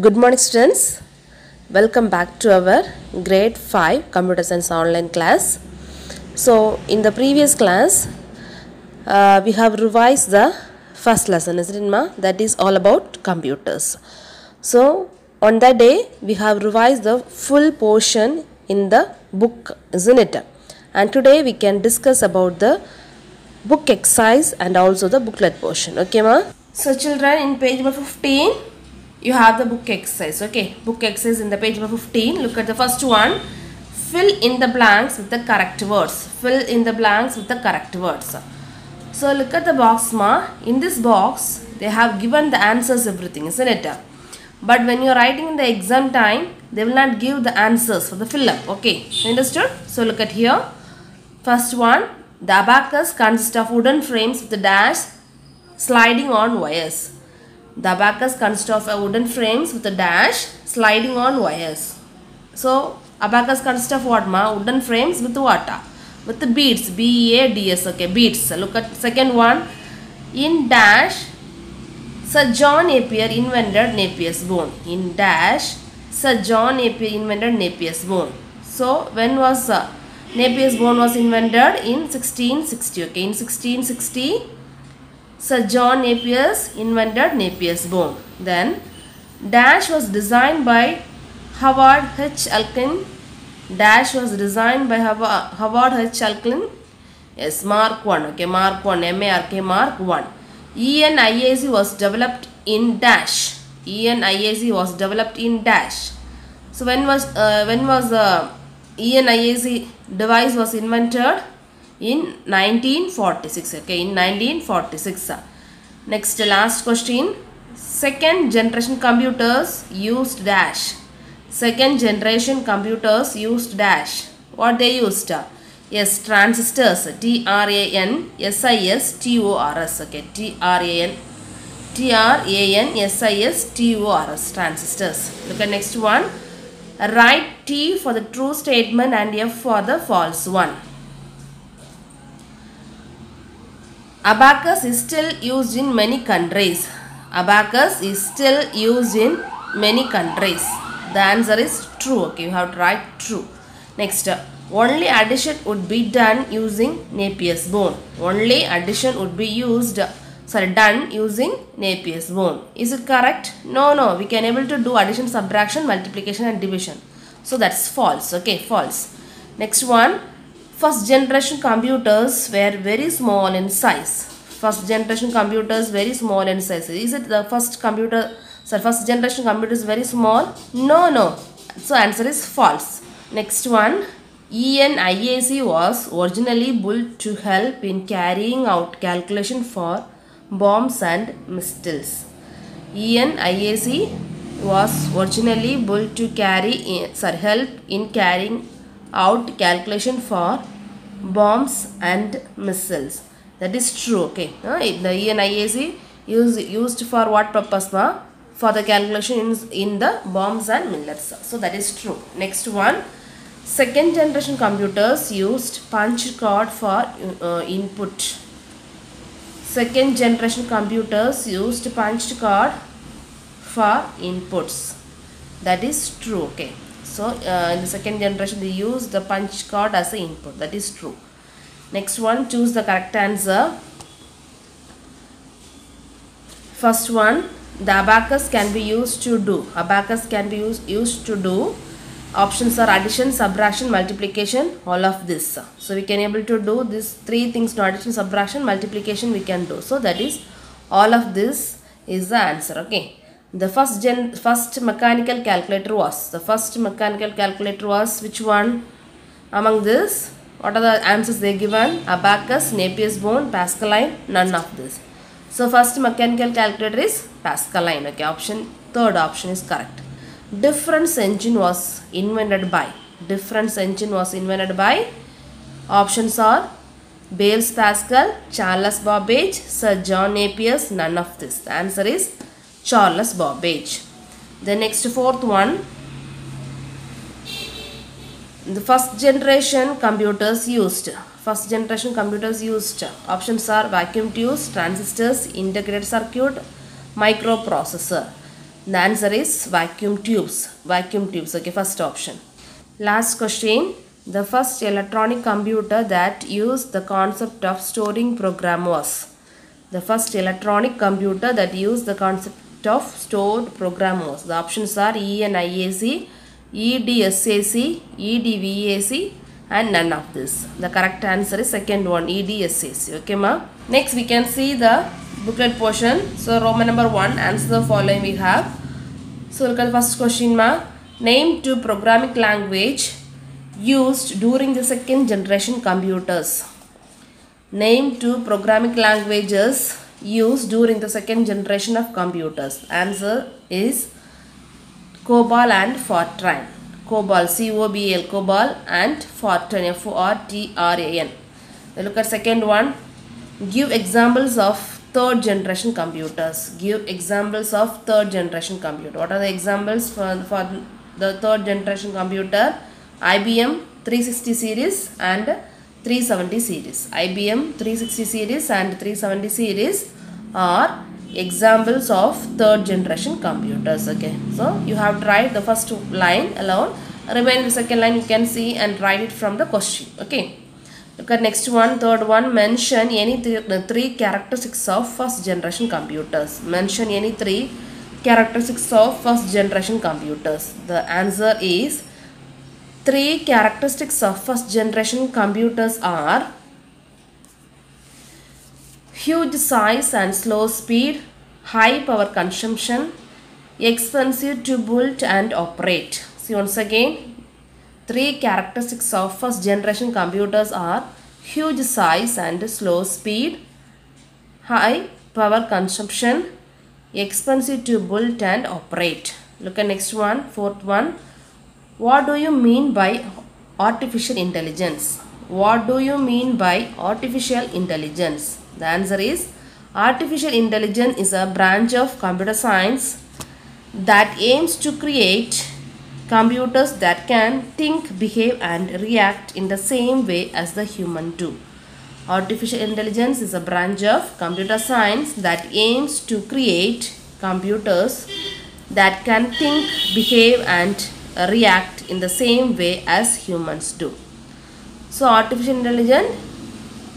Good morning, students. Welcome back to our grade 5 computer science online class. So, in the previous class, we have revised the first lesson, isn't it, ma? That is all about computers. So, on that day, we have revised the full portion in the book, isn't it? And today we can discuss about the book exercise and also the booklet portion. Okay, ma? So, children, in page number 15, you have the book exercise. Okay, book exercise in the page number 15. Look at the first one. Fill in the blanks with the correct words. Fill in the blanks with the correct words. So look at the box, ma. In this box, they have given the answers, everything, isn't it? But when you are writing in the exam time, they will not give the answers for the fill up. Okay, understood? So look at here. First one, the abacus consists of wooden frames with the dash sliding on wires. The abacus consists of a wooden frames with a dash sliding on wires. So abacus consists of what, ma? Wooden frames with what? With the beads. B-E-A-D-S. Okay, beads. Look at second one. In dash, Sir John Napier invented Napier's bone. In dash, Sir John Napier invented Napier's bone. So when was Napier's bone was invented? In 1660. Okay, in 1660. Sir John Napier invented Napier's bone. Then dash was designed by Howard H. Alkin. Dash was designed by Howard H. Alkin. Yes, Mark 1. Okay, Mark 1. M-A-R-K, Mark 1. ENIAC was developed in dash. ENIAC was developed in dash. So when was ENIAC device was invented? In 1946. Okay, in 1946. Next, last question. Second generation computers used dash. Second generation computers used dash. What they used? Yes, transistors. T-R-A-N-S-I-S-T-O-R-S. Okay, T-R-A-N-S-I-S-T-O-R-S. Transistors. Look at next one. Write T for the true statement and F for the false one. Abacus is still used in many countries. Abacus is still used in many countries. The answer is true. Okay, you have to write true. Next, only addition would be done using Napier's bone. Only addition would be done using Napier's bone. Is it correct? No. We can able to do addition, subtraction, multiplication and division. So that's false. Okay, false. Next one. First generation computers were very small in size. First generation computers very small in size. Is it the first generation computer is very small? No. So answer is false. Next one. ENIAC was originally built to help in carrying out calculation for bombs and missiles. ENIAC was originally built to help in carrying out calculation for bombs and missiles. That is true. Okay, the ENIAC used for what purpose, ma? For the calculation in the bombs and missiles. So that is true. Next one. Second generation computers used punch card for input. Second generation computers used punch card for inputs. That is true. Okay. So in the second generation they use the punch card as an input. That is true. Next one, choose the correct answer. First one, the abacus can be used to do. Abacus can be used to do. Options are addition, subtraction, multiplication, all of this. So we can able to do these three things, no addition, subtraction, multiplication we can do. So that is all of this is the answer. Okay. The first mechanical calculator was. The first mechanical calculator was which one? Among this, what are the answers they given? Abacus, Napier's bone, Pascaline, none of this. So first mechanical calculator is Pascaline. Okay, third option is correct. Difference engine was invented by. Difference engine was invented by. Options are Blaise Pascal, Charles Babbage, Sir John Napier, none of this. The answer is Charles Babbage. The next fourth one. The first generation computers used. First generation computers used. Options are vacuum tubes, transistors, integrated circuit, microprocessor. The answer is vacuum tubes. Vacuum tubes. Okay, first option. Last question. The first electronic computer that used the concept of storing program was. The first electronic computer that used the concept of stored program was. The options are ENIAC, EDSAC, EDVAC and none of this. The correct answer is second one, EDSAC. Okay, ma? Next we can see the booklet portion. So Roman number 1, answer the following we have. So look at the first question, ma. Name two programming language used during the second generation computers. Name two programming languages used during the second generation of computers. Answer is COBOL and Fortran. COBOL, C-O-B-L, COBOL and Fortran, F-O-R-T-R-A-N. Look at second one. Give examples of third generation computers. Give examples of third generation computer. What are the examples for the third generation computer? IBM 360 series and 370 series. IBM 360 series and 370 series are examples of third generation computers. Okay, so you have to write the first line alone. Remaining the second line you can see and write it from the question. Okay, look at next one, third one. Mention any three characteristics of first generation computers. Mention any three characteristics of first generation computers. The answer is three characteristics of first generation computers are huge size and slow speed, high power consumption, expensive to build and operate. See once again, three characteristics of first generation computers are huge size and slow speed, high power consumption, expensive to build and operate. Look at next one, fourth one. What do you mean by artificial intelligence? What do you mean by artificial intelligence? The answer is artificial intelligence is a branch of computer science that aims to create computers that can think, behave and react in the same way as the human do. Artificial intelligence is a branch of computer science that aims to create computers that can think, behave and react in the same way as humans do. So artificial intelligence,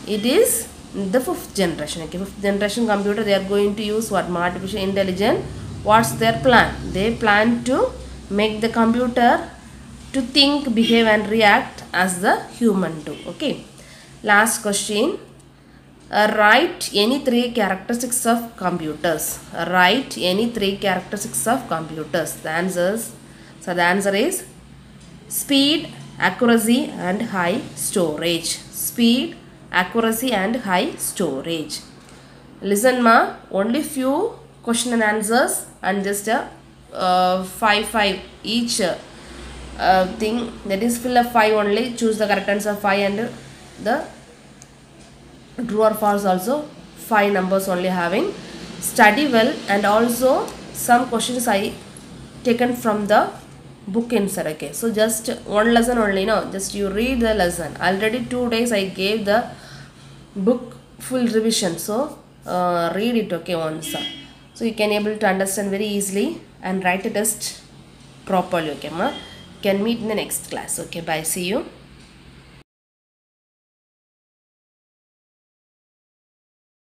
it is the fifth generation. Okay, fifth generation computer, they are going to use what? Artificial intelligence. What's their plan? They plan to make the computer to think, behave and react as the human do. Okay, last question. Write any three characteristics of computers. Write any three characteristics of computers. The answer is speed, accuracy and high storage. Speed, accuracy and high storage. Listen ma, only few question and answers and just a 5 each thing, that is fill up 5 only, choose the correct answer 5 and the true or false also 5 numbers only having. Study well and also some questions I taken from the book inside. Okay, so just one lesson only, no, just you read the lesson. Already 2 days I gave the book full revision, so read it, okay, once, so you can able to understand very easily and write a test properly. Okay ma, can meet in the next class. Okay, bye, see you.